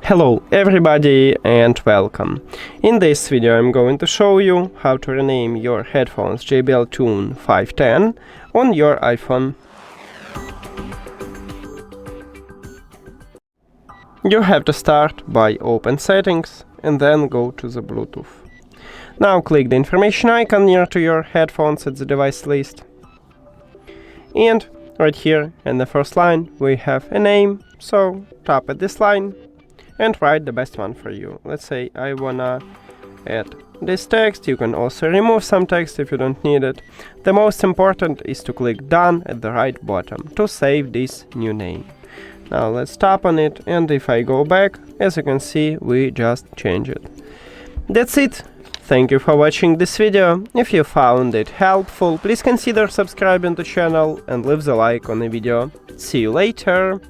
Hello everybody and welcome. In this video I'm going to show you how to rename your headphones JBL Tune 510 on your iPhone. You have to start by open settings and then go to the Bluetooth. Now click the information icon near to your headphones at the device list. And right here in the first line we have a name, so tap at this line and write the best one for you. Let's say I wanna add this text. You can also remove some text if you don't need it. The most important is to click done at the right bottom to save this new name. Now let's tap on it, and if I go back, as you can see, we just changed it. That's it. Thank you for watching this video. If you found it helpful, please consider subscribing to the channel and leave the like on the video. See you later!